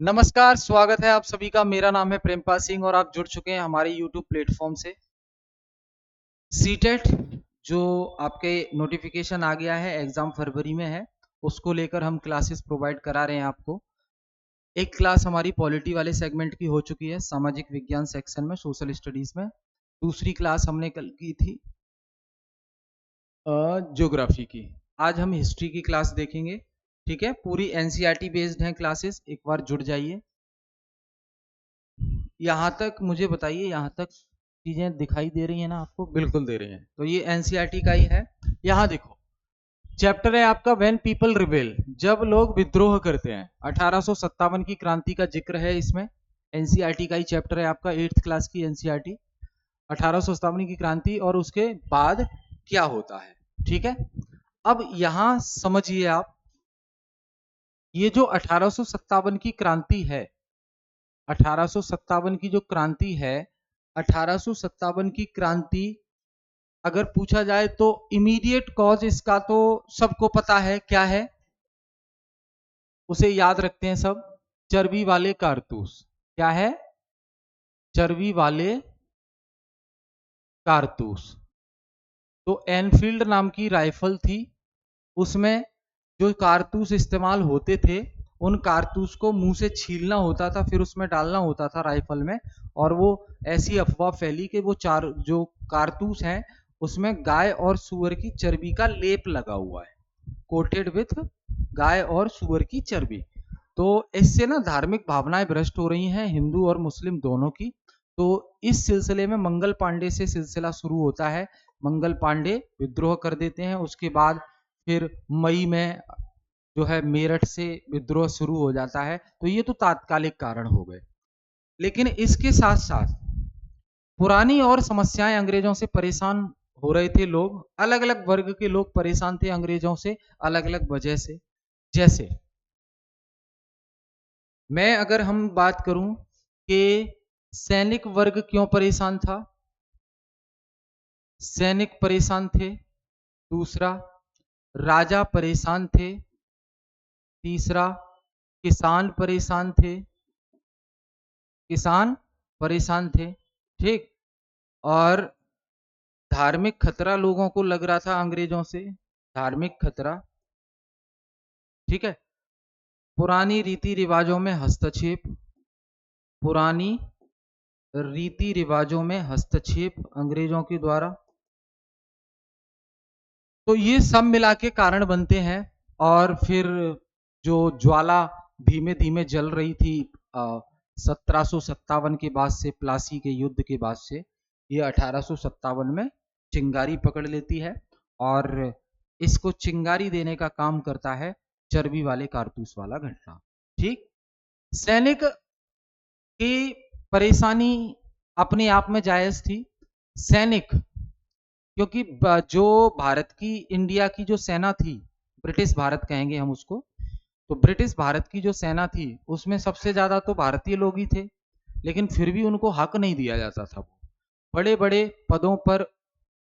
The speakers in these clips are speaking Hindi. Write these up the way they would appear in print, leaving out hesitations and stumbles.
नमस्कार, स्वागत है आप सभी का। मेरा नाम है प्रेमपाल सिंह और आप जुड़ चुके हैं हमारे YouTube प्लेटफॉर्म से। सीटेट जो आपके नोटिफिकेशन आ गया है, एग्जाम फरवरी में है, उसको लेकर हम क्लासेस प्रोवाइड करा रहे हैं आपको। एक क्लास हमारी पॉलिटी वाले सेगमेंट की हो चुकी है, सामाजिक विज्ञान सेक्शन में, सोशल स्टडीज में। दूसरी क्लास हमने कल की थी ज्योग्राफी की। आज हम हिस्ट्री की क्लास देखेंगे। ठीक है, पूरी एनसीईआरटी बेस्ड हैं क्लासेस, एक बार जुड़ जाइए। यहाँ तक मुझे बताइए, यहाँ तक चीजें दिखाई दे रही है ना आपको? बिल्कुल दे रही हैं। तो ये एनसीईआरटी का ही है। यहाँ देखो, चैप्टर है आपका व्हेन पीपल रिबेल, जब लोग विद्रोह करते हैं। 1857 की क्रांति का जिक्र है इसमें। एनसीईआरटी का ही चैप्टर है आपका, 8th क्लास की एनसीईआरटी। 1857 की क्रांति और उसके बाद क्या होता है। ठीक है, अब यहां समझिए आप, ये जो 1857 की क्रांति है, 1857 की जो क्रांति है, 1857 की क्रांति अगर पूछा जाए तो इमीडिएट कॉज इसका तो सबको पता है क्या है, उसे याद रखते हैं सब। चर्बी वाले कारतूस। क्या है? चर्बी वाले कारतूस। तो एनफील्ड नाम की राइफल थी, उसमें जो कारतूस इस्तेमाल होते थे, उन कारतूस को मुंह से छीलना होता था, फिर उसमें डालना होता था राइफल में। और वो ऐसी अफवाह फैली कि वो चार जो कारतूस हैं उसमें गाय और सुअर की चर्बी का लेप लगा हुआ है, कोटेड विथ गाय और सुअर की चर्बी। तो इससे ना धार्मिक भावनाएं भ्रष्ट हो रही हैं, हिंदू और मुस्लिम दोनों की। तो इस सिलसिले में मंगल पांडे से सिलसिला शुरू होता है। मंगल पांडे विद्रोह कर देते हैं, उसके बाद फिर मई में जो है मेरठ से विद्रोह शुरू हो जाता है। तो ये तो तात्कालिक कारण हो गए, लेकिन इसके साथ साथ पुरानी और समस्याएं, अंग्रेजों से परेशान हो रहे थे लोग, अलग अलग वर्ग के लोग परेशान थे अंग्रेजों से, अलग अलग वजह से। जैसे मैं अगर हम बात करूं कि सैनिक वर्ग क्यों परेशान था, सैनिक परेशान थे। दूसरा, राजा परेशान थे। तीसरा, किसान परेशान थे, किसान परेशान थे। ठीक। और धार्मिक खतरा लोगों को लग रहा था अंग्रेजों से, धार्मिक खतरा। ठीक है, पुरानी रीति रिवाजों में हस्तक्षेप, पुरानी रीति रिवाजों में हस्तक्षेप अंग्रेजों के द्वारा। तो ये सब मिला के कारण बनते हैं। और फिर जो ज्वाला धीमे धीमे जल रही थी 1757 के बाद से, प्लासी के युद्ध के बाद से, ये 1857 में चिंगारी पकड़ लेती है। और इसको चिंगारी देने का काम करता है चर्बी वाले कारतूस वाला घटना। ठीक। सैनिक की परेशानी अपने आप में जायज थी। सैनिक, क्योंकि जो भारत की, इंडिया की जो सेना थी, ब्रिटिश भारत कहेंगे हम उसको, तो ब्रिटिश भारत की जो सेना थी उसमें सबसे ज्यादा तो भारतीय लोग ही थे, लेकिन फिर भी उनको हक नहीं दिया जाता था। बड़े बड़े पदों पर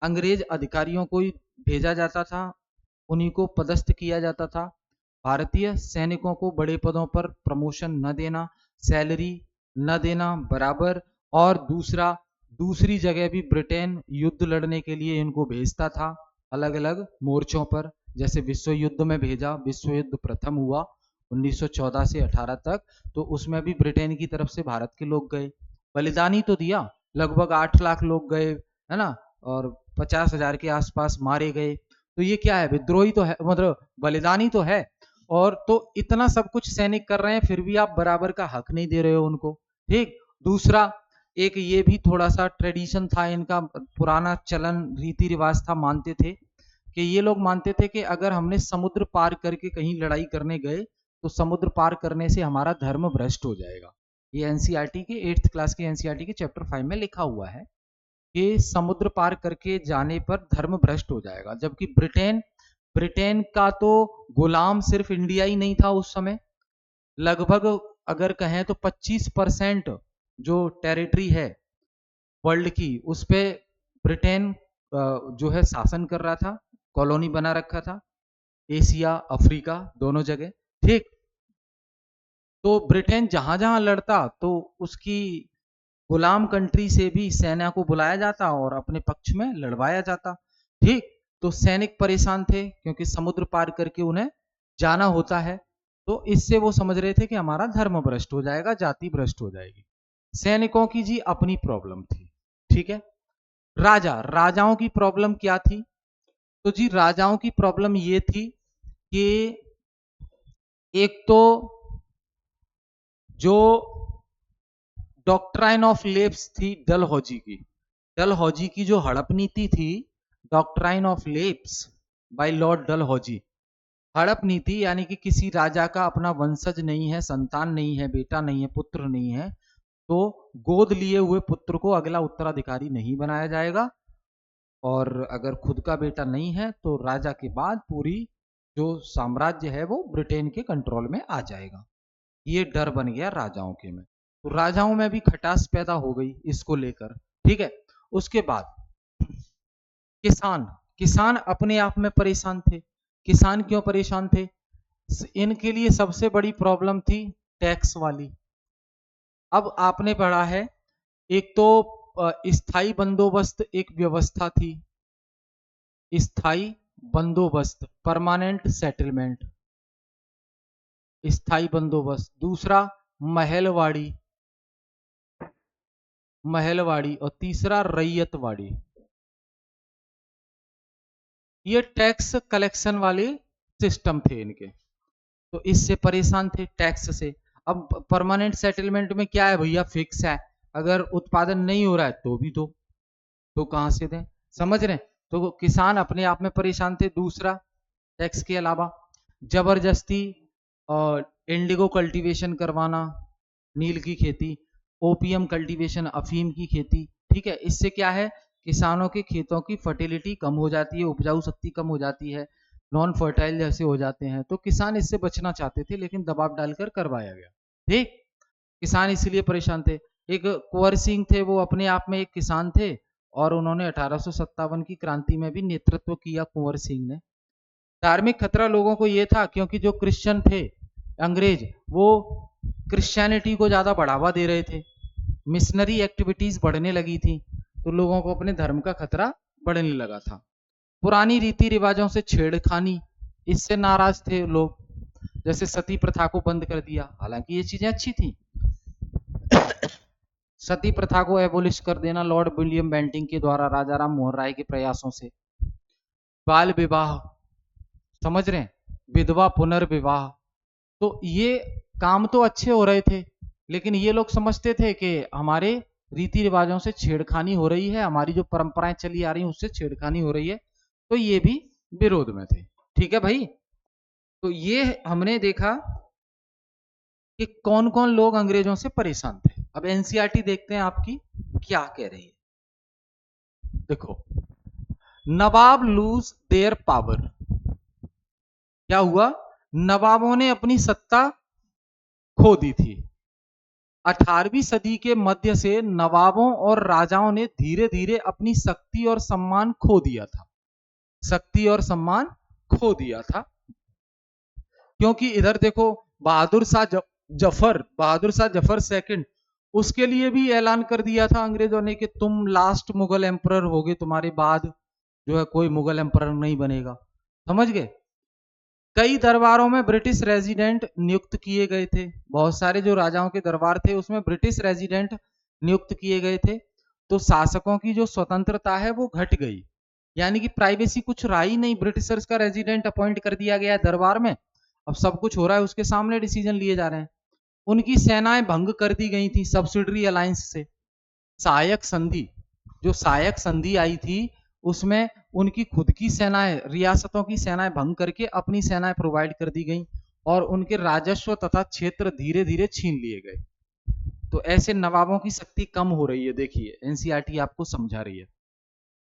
अंग्रेज अधिकारियों को ही भेजा जाता था, उन्हीं को पदस्थ किया जाता था। भारतीय सैनिकों को बड़े पदों पर प्रमोशन न देना, सैलरी न देना बराबर। और दूसरा, दूसरी जगह भी ब्रिटेन युद्ध लड़ने के लिए इनको भेजता था, अलग अलग मोर्चों पर। जैसे विश्व युद्ध में भेजा, विश्व युद्ध प्रथम हुआ 1914 से 18 तक, तो उसमें भी ब्रिटेन की तरफ से भारत के लोग गए, बलिदानी तो दिया। लगभग 8 लाख लोग गए, है ना, और 50,000 के आसपास मारे गए। तो ये क्या है? विद्रोही तो है, मतलब बलिदानी तो है। और तो इतना सब कुछ सैनिक कर रहे हैं, फिर भी आप बराबर का हक नहीं दे रहे हो उनको। ठीक। दूसरा, एक ये भी थोड़ा सा ट्रेडिशन था इनका, पुराना चलन रीति रिवाज था, मानते थे कि ये लोग मानते थे कि अगर हमने समुद्र पार करके कहीं लड़ाई करने गए तो समुद्र पार करने से हमारा धर्म भ्रष्ट हो जाएगा। ये एनसीईआरटी के 8th क्लास के एनसीईआरटी के चैप्टर 5 में लिखा हुआ है कि समुद्र पार करके जाने पर धर्म भ्रष्ट हो जाएगा। जबकि ब्रिटेन, ब्रिटेन का तो गुलाम सिर्फ इंडिया ही नहीं था उस समय। लगभग अगर कहें तो 25% जो टेरिटरी है वर्ल्ड की, उस पे ब्रिटेन जो है शासन कर रहा था, कॉलोनी बना रखा था, एशिया अफ्रीका दोनों जगह। ठीक। तो ब्रिटेन जहां जहां लड़ता तो उसकी गुलाम कंट्री से भी सेना को बुलाया जाता और अपने पक्ष में लड़वाया जाता। ठीक, तो सैनिक परेशान थे क्योंकि समुद्र पार करके उन्हें जाना होता है। तो इससे वो समझ रहे थे कि हमारा धर्म भ्रष्ट हो जाएगा, जाति भ्रष्ट हो जाएगी। सैनिकों की जी अपनी प्रॉब्लम थी। ठीक है, राजाओं की प्रॉब्लम क्या थी? तो जी राजाओं की प्रॉब्लम ये थी कि एक तो जो डॉक्ट्राइन ऑफ लेप्स थी डलहौजी की जो हड़प नीति थी, doctrine of lapse by Lord Dalhousie. हड़प नीति यानी कि किसी राजा का अपना वंशज नहीं है, संतान नहीं है, बेटा नहीं है, पुत्र नहीं है, तो गोद लिए हुए पुत्र को अगला उत्तराधिकारी नहीं बनाया जाएगा, और अगर खुद का बेटा नहीं है तो राजा के बाद पूरी जो साम्राज्य है वो ब्रिटेन के कंट्रोल में आ जाएगा। ये डर बन गया राजाओं के में, तो राजाओं में भी खटास पैदा हो गई इसको लेकर। ठीक है, उसके बाद किसान किसान अपने आप में परेशान थे। किसान क्यों परेशान थे? इनके लिए सबसे बड़ी प्रॉब्लम थी टैक्स वाली। अब आपने पढ़ा है, एक तो स्थाई बंदोबस्त एक व्यवस्था थी, स्थाई बंदोबस्त, परमानेंट सेटलमेंट, स्थाई बंदोबस्त। दूसरा महलवाड़ी, और तीसरा रैयतवाड़ी। ये टैक्स कलेक्शन वाले सिस्टम थे इनके, तो इससे परेशान थे टैक्स से। अब परमानेंट सेटलमेंट में क्या है भैया, फिक्स है, अगर उत्पादन नहीं हो रहा है तो भी दो, तो कहां से दें, समझ रहे हैं? तो किसान अपने आप में परेशान थे। दूसरा, टैक्स के अलावा जबरदस्ती और इंडिगो कल्टीवेशन करवाना, नील की खेती, ओपीएम कल्टीवेशन, अफीम की खेती। ठीक है, इससे क्या है, किसानों के खेतों की फर्टिलिटी कम हो जाती है, उपजाऊ शक्ति कम हो जाती है, नॉन फर्टाइल जैसे हो जाते हैं, तो किसान इससे बचना चाहते थे लेकिन दबाव डालकर करवाया गया। ठीक, किसान इसलिए परेशान थे। एक कुंवर सिंह थे, वो अपने आप में एक किसान थे और उन्होंने 1857 की क्रांति में भी नेतृत्व किया कुंवर सिंह ने। धार्मिक खतरा लोगों को ये था क्योंकि जो क्रिश्चियन थे अंग्रेज, वो क्रिश्चियनिटी को ज्यादा बढ़ावा दे रहे थे, मिशनरी एक्टिविटीज बढ़ने लगी थी, तो लोगों को अपने धर्म का खतरा बढ़ने लगा था। पुरानी रीति रिवाजों से छेड़खानी, इससे नाराज थे लोग, जैसे सती प्रथा को बंद कर दिया, हालांकि ये चीजें अच्छी थी। सती प्रथा को एबोलिश कर देना लॉर्ड विलियम बेंटिंग के द्वारा राजा राम मोहन राय के प्रयासों से। बाल विवाह, समझ रहे हैं, विधवा पुनर्विवाह, तो ये काम तो अच्छे हो रहे थे, लेकिन ये लोग समझते थे कि हमारे रीति रिवाजों से छेड़खानी हो रही है, हमारी जो परंपराएं चली आ रही हैं उससे छेड़खानी हो रही है, तो ये भी विरोध में थे। ठीक है भाई, तो ये हमने देखा कि कौन कौन लोग अंग्रेजों से परेशान थे। अब एनसीईआरटी देखते हैं आपकी क्या कह रही है। देखो, नवाब लूज देयर पावर, क्या हुआ, नवाबों ने अपनी सत्ता खो दी थी। 18वीं सदी के मध्य से नवाबों और राजाओं ने धीरे धीरे अपनी शक्ति और सम्मान खो दिया था, शक्ति और सम्मान खो दिया था। क्योंकि इधर देखो, बहादुर शाह जफर सेकंड, उसके लिए भी ऐलान कर दिया था अंग्रेजों ने कि तुम लास्ट मुगल एम्परर होगे, तुम्हारे बाद जो है कोई मुगल एम्परर नहीं बनेगा, समझ गए। कई दरबारों में ब्रिटिश रेजिडेंट नियुक्त किए गए थे, बहुत सारे जो राजाओं के दरबार थे उसमें ब्रिटिश रेजिडेंट नियुक्त किए गए थे, तो शासकों की जो स्वतंत्रता है वो घट गई, यानी कि प्राइवेसी कुछ रहा ही नहीं। ब्रिटिशर्स का रेजिडेंट अपॉइंट कर दिया गया है दरबार में, अब सब कुछ हो रहा है उसके सामने डिसीजन लिए जा रहे हैं। उनकी सेनाएं भंग कर दी गई थी सब्सिडरी अलायंस से। सहायक संधि, जो सहायक संधि आई थी उसमें उनकी खुद की सेनाएं, रियासतों की सेनाएं भंग करके अपनी सेनाएं प्रोवाइड कर दी गई और उनके राजस्व तथा क्षेत्र धीरे धीरे छीन लिए गए। तो ऐसे नवाबों की शक्ति कम हो रही है, देखिए एनसीईआरटी आपको समझा रही है।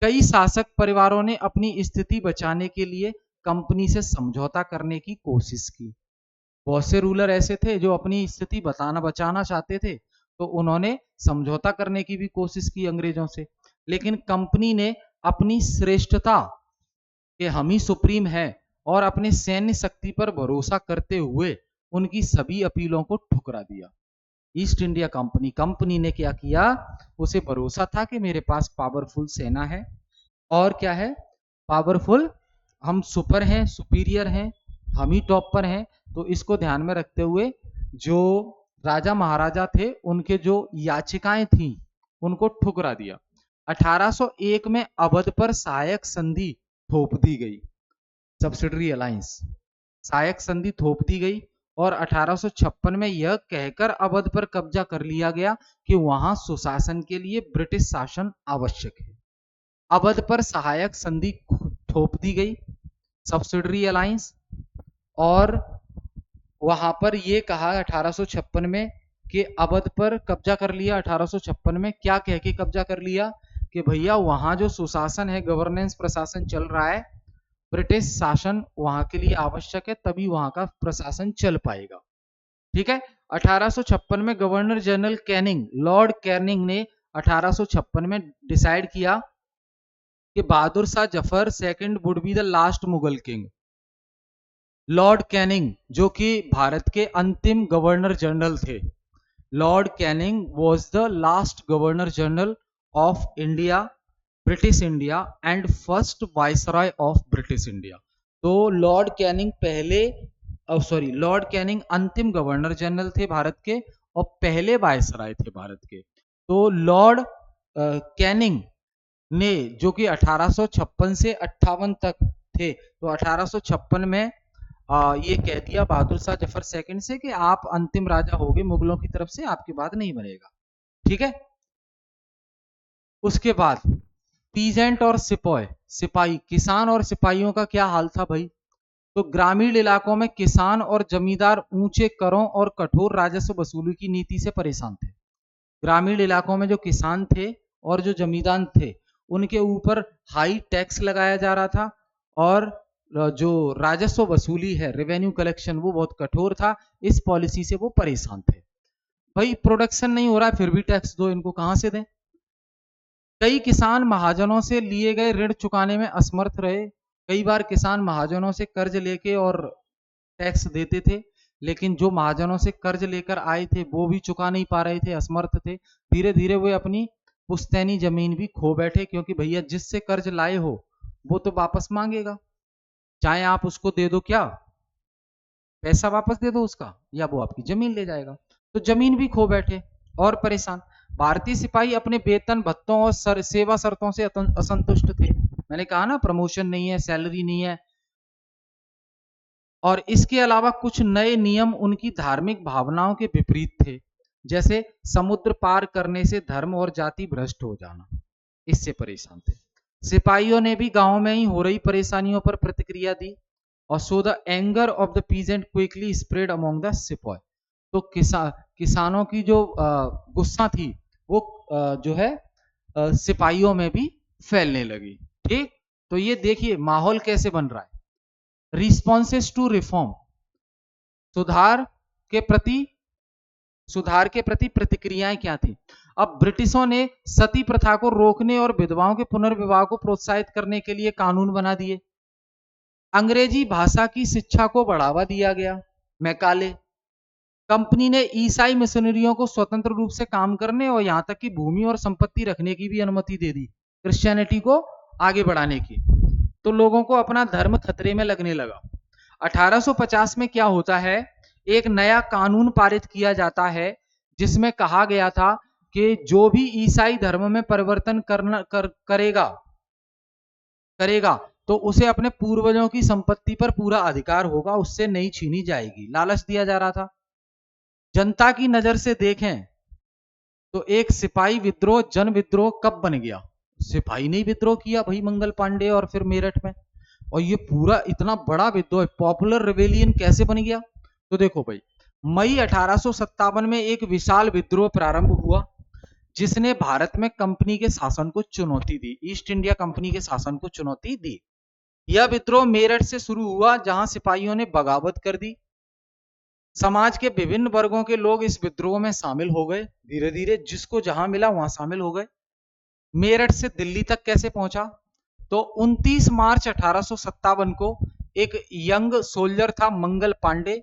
कई शासक परिवारों ने अपनी स्थिति बचाने के लिए कंपनी से समझौता करने की कोशिश की। बहुत से रूलर ऐसे थे जो अपनी स्थिति बचाना चाहते थे, तो उन्होंने समझौता करने की भी कोशिश की अंग्रेजों से, लेकिन कंपनी ने अपनी श्रेष्ठता कि हम ही सुप्रीम है और अपने सैन्य शक्ति पर भरोसा करते हुए उनकी सभी अपीलों को ठुकरा दिया। ईस्ट इंडिया कंपनी ने क्या किया, उसे भरोसा था कि मेरे पास पावरफुल सेना है और क्या है, पावरफुल, हम सुपर हैं, सुपीरियर हैं, हम ही टॉप पर हैं। तो इसको ध्यान में रखते हुए जो राजा महाराजा थे उनके जो याचिकाएं थी उनको ठुकरा दिया। 1801 में अवध पर सहायक संधि थोप दी गई, सब्सिडरी अलायंस, सहायक संधि थोप दी गई और 1856 में यह कहकर अवध पर कब्जा कर लिया गया कि वहां सुशासन के लिए ब्रिटिश शासन आवश्यक है। अवध पर सहायक संधि थोप दी गई, सब्सिडरी अलायंस, और वहां पर यह कहा 1856 में कि अवध पर कब्जा कर लिया। 1856 में क्या कह के कब्जा कर लिया कि भैया वहां जो सुशासन है, गवर्नेंस, प्रशासन चल रहा है, ब्रिटिश शासन वहां के लिए आवश्यक है, तभी वहां का प्रशासन चल पाएगा। ठीक है। 1856 में governor general Canning, lord Canning ने 1856 में डिसाइड किया कि Bahadur Shah Zafar second would be the last Mughal king. Lord Canning जो कि भारत के अंतिम गवर्नर जनरल थे, lord Canning was the last governor general of India, British India, and first viceroy of British India. तो लॉर्ड कैनिंग लॉर्ड कैनिंग अंतिम गवर्नर जनरल थे भारत के और पहले वाइसरॉय थे भारत के। तो लॉर्ड कैनिंग ने, जो कि 1856 से 58 तक थे, तो 1856 में ये कह दिया बहादुर शाह जफर सेकंड से कि आप अंतिम राजा होगे मुगलों की तरफ से, आपके बाद नहीं बनेगा। ठीक है। उसके बाद पीजेंट और सिपाही, किसान और सिपाहियों का क्या हाल था भाई। तो ग्रामीण इलाकों में किसान और जमींदार ऊंचे करों और कठोर राजस्व वसूली की नीति से परेशान थे। ग्रामीण इलाकों में जो किसान थे और जो जमींदार थे उनके ऊपर हाई टैक्स लगाया जा रहा था और जो राजस्व वसूली है, रेवेन्यू कलेक्शन, वो बहुत कठोर था। इस पॉलिसी से वो परेशान थे। भाई प्रोडक्शन नहीं हो रहा है फिर भी टैक्स दो, इनको कहां से दें। कई किसान महाजनों से लिए गए ऋण चुकाने में असमर्थ रहे। कई बार किसान महाजनों से कर्ज लेके और टैक्स देते थे, लेकिन जो महाजनों से कर्ज लेकर आए थे वो भी चुका नहीं पा रहे थे, असमर्थ थे। धीरे धीरे वे अपनी पुश्तैनी जमीन भी खो बैठे, क्योंकि भैया जिससे कर्ज लाए हो वो तो वापस मांगेगा, चाहे आप उसको दे दो, क्या पैसा वापस दे दो उसका, या वो आपकी जमीन ले जाएगा। तो जमीन भी खो बैठे और परेशान। भारतीय सिपाही अपने वेतन भत्तों और सेवा शर्तों से असंतुष्ट थे। मैंने कहा ना, प्रमोशन नहीं है, सैलरी नहीं है, और इसके अलावा कुछ नए नियम उनकी धार्मिक भावनाओं के विपरीत थे, जैसे समुद्र पार करने से धर्म और जाति भ्रष्ट हो जाना, इससे परेशान थे। सिपाहियों ने भी गांव में ही हो रही परेशानियों पर प्रतिक्रिया दी और so the anger of the peasant quickly spread among the सिपाही। तो किसानों की जो गुस्सा थी वो जो है सिपाहियों में भी फैलने लगी। ठीक। तो ये देखिए माहौल कैसे बन रहा है। रिस्पॉन्सेस टू रिफॉर्म, सुधार के प्रति प्रतिक्रियाएं क्या थी। अब ब्रिटिशों ने सती प्रथा को रोकने और विधवाओं के पुनर्विवाह को प्रोत्साहित करने के लिए कानून बना दिए। अंग्रेजी भाषा की शिक्षा को बढ़ावा दिया गया। मैकाले कंपनी ने ईसाई मिशनरियों को स्वतंत्र रूप से काम करने और यहां तक कि भूमि और संपत्ति रखने की भी अनुमति दे दी, क्रिश्चियनिटी को आगे बढ़ाने की। तो लोगों को अपना धर्म खतरे में लगने लगा। 1850 में क्या होता है, एक नया कानून पारित किया जाता है जिसमें कहा गया था कि जो भी ईसाई धर्म में परिवर्तन करेगा तो उसे अपने पूर्वजों की संपत्ति पर पूरा अधिकार होगा, उससे नहीं छीनी जाएगी। लालच दिया जा रहा था। जनता की नजर से देखें तो एक सिपाही विद्रोह जन विद्रोह कब बन गया। सिपाही ने विद्रोह किया भाई मंगल पांडे और फिर मेरठ में, और ये पूरा इतना बड़ा विद्रोह, पॉपुलर रिवेलियन कैसे बन गया। तो देखो भाई, मई 1857 में एक विशाल विद्रोह प्रारंभ हुआ जिसने भारत में कंपनी के शासन को चुनौती दी, ईस्ट इंडिया कंपनी के शासन को चुनौती दी। यह विद्रोह मेरठ से शुरू हुआ जहां सिपाहियों ने बगावत कर दी। समाज के विभिन्न वर्गों के लोग इस विद्रोह में शामिल हो गए, धीरे धीरे जिसको जहां मिला वहां शामिल हो गए। मेरठ से दिल्ली तक कैसे पहुंचा, तो 29 मार्च 1857 को एक यंग सोल्जर था Mangal Pandey,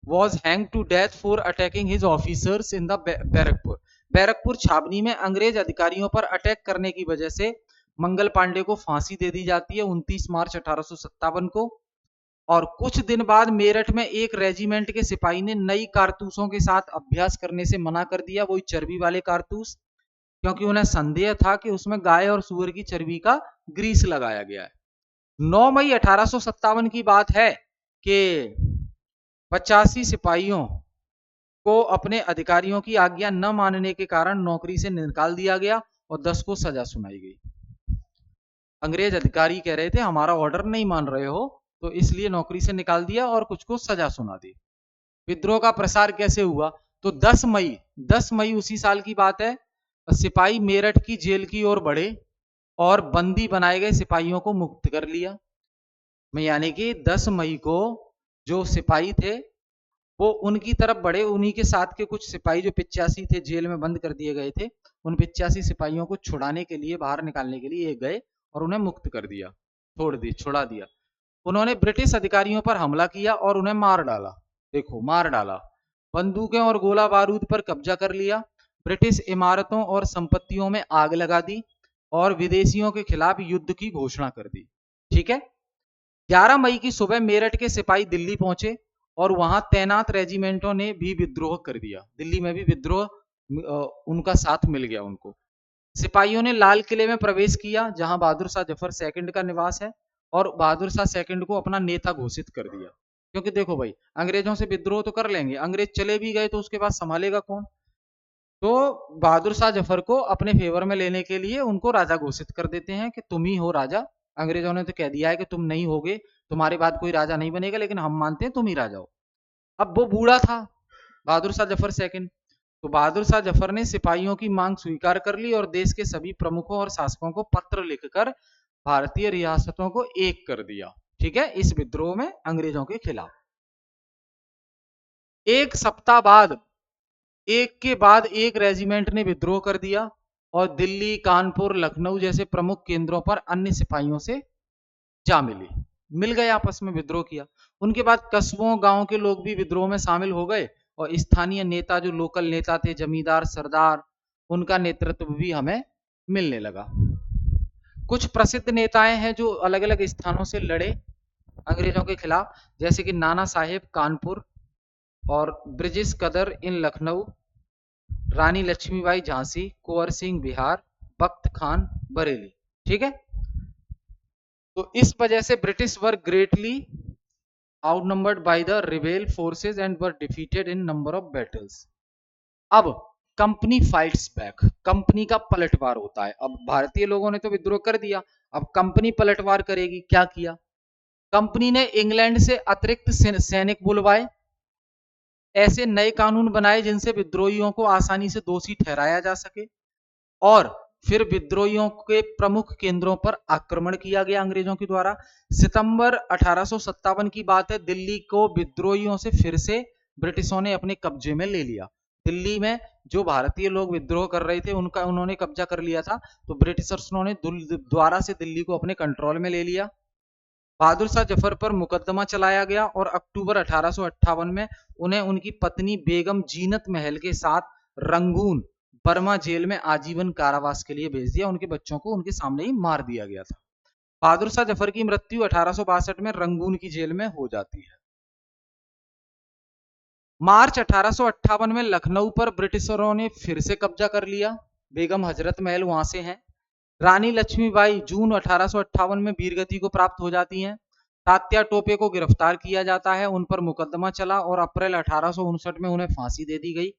was hanged to death for attacking his officers in the Barrackpore. Barrackpore छावनी में अंग्रेज अधिकारियों पर अटैक करने की वजह से मंगल पांडे को फांसी दे दी जाती है 29 मार्च 1857 को। और कुछ दिन बाद मेरठ में एक रेजिमेंट के सिपाही ने नई कारतूसों के साथ अभ्यास करने से मना कर दिया, वही चर्बी वाले कारतूस, क्योंकि उन्हें संदेह था कि उसमें गाय और सूअर की चर्बी का ग्रीस लगाया गया है। 9 मई 1857 की बात है कि 85 सिपाहियों को अपने अधिकारियों की आज्ञा न मानने के कारण नौकरी से निकाल दिया गया और 10 को सजा सुनाई गई। अंग्रेज अधिकारी कह रहे थे हमारा ऑर्डर नहीं मान रहे हो, तो इसलिए नौकरी से निकाल दिया और कुछ को सजा सुना दी। विद्रोह का प्रसार कैसे हुआ? तो 10 मई उसी साल की बात है, सिपाही मेरठ की जेल की ओर बढ़े और बंदी बनाए गए सिपाहियों को मुक्त कर लिया। यानी कि 10 मई को जो सिपाही थे वो उनकी तरफ बढ़े, उन्हीं के साथ के कुछ सिपाही जो 85 थे जेल में बंद कर दिए गए थे, उन 85 सिपाहियों को छुड़ाने के लिए, बाहर निकालने के लिए गए और उन्हें मुक्त कर दिया, छुड़ा दिया। उन्होंने ब्रिटिश अधिकारियों पर हमला किया और उन्हें मार डाला। देखो, मार डाला। बंदूकें और गोला बारूद पर कब्जा कर लिया, ब्रिटिश इमारतों और संपत्तियों में आग लगा दी और विदेशियों के खिलाफ युद्ध की घोषणा कर दी। ठीक है। 11 मई की सुबह मेरठ के सिपाही दिल्ली पहुंचे और वहां तैनात रेजिमेंटों ने भी विद्रोह कर दिया। दिल्ली में भी विद्रोह उनका साथ मिल गया उनको। सिपाहियों ने लाल किले में प्रवेश किया जहां बहादुर शाह जफर सेकंड का निवास है और बहादुर शाह सेकंड को अपना नेता घोषित कर दिया। क्योंकि देखो भाई, अंग्रेजों से विद्रोह तो कर लेंगे, अंग्रेज चले भी गए तो उसके बाद संभालेगा कौन? तो बहादुर शाह जफर को अपने फेवर में लेने के लिए उनको राजा घोषित कर देते हैं कि तुम ही हो राजा। अंग्रेजों ने तो कह दिया है कि तुम नहीं होगे, तुम्हारे बाद कोई राजा नहीं बनेगा, लेकिन हम मानते हैं तुम ही राजा हो। अब वो बूढ़ा था बहादुर शाह जफर सेकंड, तो बहादुर शाह जफर ने सिपाहियों की मांग स्वीकार कर ली और देश के सभी प्रमुखों और शासकों को पत्र लिखकर भारतीय रियासतों को एक कर दिया। ठीक है, इस विद्रोह में अंग्रेजों के खिलाफ। एक सप्ताह बाद एक के बाद एक रेजिमेंट ने विद्रोह कर दिया और दिल्ली, कानपुर, लखनऊ जैसे प्रमुख केंद्रों पर अन्य सिपाहियों से जा मिल गए, आपस में विद्रोह किया। उनके बाद कस्बों, गांव के लोग भी विद्रोह में शामिल हो गए और स्थानीय नेता, जो लोकल नेता थे, जमींदार, सरदार, उनका नेतृत्व भी हमें मिलने लगा। कुछ प्रसिद्ध नेताएं हैं जो अलग अलग स्थानों से लड़े अंग्रेजों के खिलाफ, जैसे कि नाना साहेब कानपुर और ब्रिजेश कदर इन लखनऊ, रानी लक्ष्मीबाई झांसी, कुंवर सिंह बिहार, बख्त खान बरेली। ठीक है। तो इस वजह से British were greatly outnumbered by the rebel forces and were defeated in number of battles. अब कंपनी फाइट्स बैक, कंपनी का पलटवार होता है। अब भारतीय लोगों ने तो विद्रोह कर दिया, अब कंपनी पलटवार करेगी। क्या किया? कंपनी ने इंग्लैंड से अतिरिक्त सैनिक बुलवाए, ऐसे नए कानून बनाए जिनसे विद्रोहियों को आसानी से दोषी ठहराया जा सके, और फिर विद्रोहियों के प्रमुख केंद्रों पर आक्रमण किया गया अंग्रेजों के द्वारा। सितंबर 1857 की बात है, दिल्ली को विद्रोहियों से फिर से ब्रिटिशों ने अपने कब्जे में ले लिया। दिल्ली में जो भारतीय लोग विद्रोह कर रहे थे उन्होंने कब्जा कर लिया था, तो ब्रिटिशर्स ने द्वारा से दिल्ली को अपने कंट्रोल में ले लिया। बहादुर शाह जफर पर मुकदमा चलाया गया और अक्टूबर 1858 में उन्हें उनकी पत्नी बेगम जीनत महल के साथ रंगून बर्मा जेल में आजीवन कारावास के लिए भेज दिया। उनके बच्चों को उनके सामने ही मार दिया गया था। बहादुर शाह जफर की मृत्यु 1862 में रंगून की जेल में हो जाती है। मार्च 1858 में लखनऊ पर ब्रिटिशरों ने फिर से कब्जा कर लिया। बेगम हजरत महल वहां से हैं। रानी लक्ष्मीबाई जून 1858 में वीरगति को प्राप्त हो जाती हैं। तात्या टोपे को गिरफ्तार किया जाता है, उन पर मुकदमा चला और अप्रैल 1859 में उन्हें फांसी दे दी गई।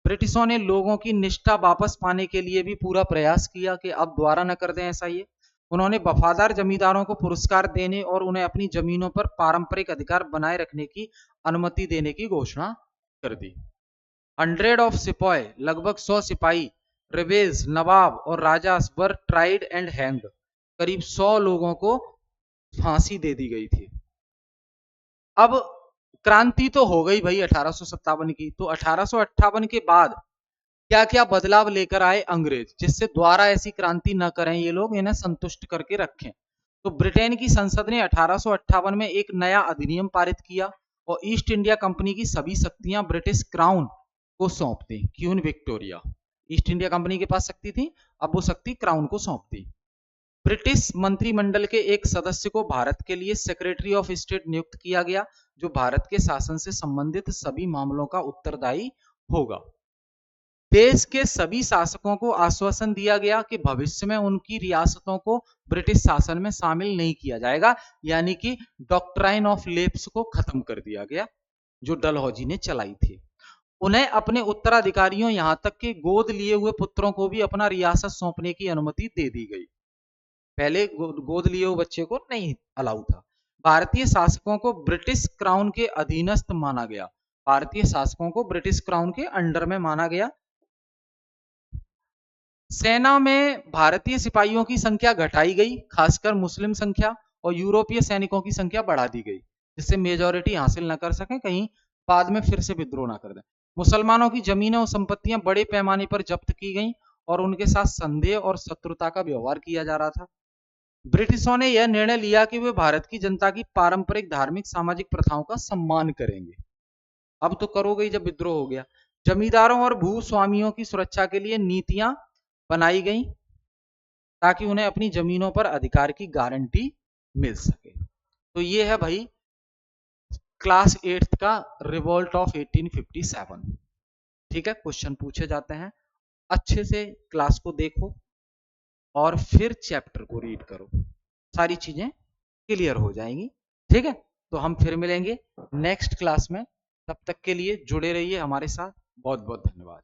ब्रिटिशों ने लोगों की निष्ठा वापस पाने के लिए भी पूरा प्रयास किया कि अब दोबारा न कर दें ऐसा ये। उन्होंने वफादार जमींदारों को पुरस्कार देने और उन्हें अपनी जमीनों पर पारंपरिक अधिकार बनाए रखने की अनुमति देने की घोषणा कर दी। 100 ऑफ सिपाही, लगभग 100 सिपाही, रिबेल्स, नवाब और राजा वर ट्राइड एंड हैंग्ड। करीब 100 लोगों को फांसी दे दी गई थी। अब क्रांति तो हो गई भाई 1857 की, तो 1858 के बाद क्या क्या बदलाव लेकर आए अंग्रेज, जिससे दोबारा ऐसी क्रांति न करें ये लोग, इन्हें संतुष्ट करके रखें। तो ब्रिटेन की संसद ने 1858 में एक नया अधिनियम पारित किया और ईस्ट इंडिया कंपनी की सभी शक्तियां ब्रिटिश क्राउन को सौंप दी। Queen Victoria, East India Company के पास शक्ति थी, अब वो शक्ति क्राउन को सौंप दी। ब्रिटिश मंत्रिमंडल के एक सदस्य को भारत के लिए सेक्रेटरी ऑफ स्टेट नियुक्त किया गया, जो भारत के शासन से संबंधित सभी मामलों का उत्तरदायी होगा। देश के सभी शासकों को आश्वासन दिया गया कि भविष्य में उनकी रियासतों को ब्रिटिश शासन में शामिल नहीं किया जाएगा, यानी कि डॉक्ट्राइन ऑफ लेप्स को खत्म कर दिया गया जो डलहौजी ने चलाई थी। उन्हें अपने उत्तराधिकारियों, यहां तक कि गोद लिए हुए पुत्रों को भी अपना रियासत सौंपने की अनुमति दे दी गई। पहले गोद लिए हुए बच्चे को नहीं अलाउ था। भारतीय शासकों को ब्रिटिश क्राउन के अधीनस्थ माना गया, भारतीय शासकों को ब्रिटिश क्राउन के अंडर में माना गया। सेना में भारतीय सिपाहियों की संख्या घटाई गई, खासकर मुस्लिम संख्या, और यूरोपीय सैनिकों की संख्या बढ़ा दी गई, जिससे मेजॉरिटी हासिल न कर सकें, कहीं बाद में फिर से विद्रोह ना कर दें। मुसलमानों की जमीनें और संपत्तियां बड़े पैमाने पर जब्त की गई और उनके साथ संदेह और शत्रुता का व्यवहार किया जा रहा था। ब्रिटिशों ने यह निर्णय लिया कि वे भारत की जनता की पारंपरिक धार्मिक सामाजिक प्रथाओं का सम्मान करेंगे। अब तो करोगे ही जब विद्रोह हो गया। जमींदारों और भूस्वामियों की सुरक्षा के लिए नीतियां बनाई गई ताकि उन्हें अपनी जमीनों पर अधिकार की गारंटी मिल सके। तो ये है भाई क्लास 8th का रिवोल्ट ऑफ 1857। ठीक है, क्वेश्चन पूछे जाते हैं, अच्छे से क्लास को देखो और फिर चैप्टर को रीड करो, सारी चीजें क्लियर हो जाएंगी। ठीक है, तो हम फिर मिलेंगे नेक्स्ट क्लास में, तब तक के लिए जुड़े रहिए हमारे साथ। बहुत बहुत धन्यवाद।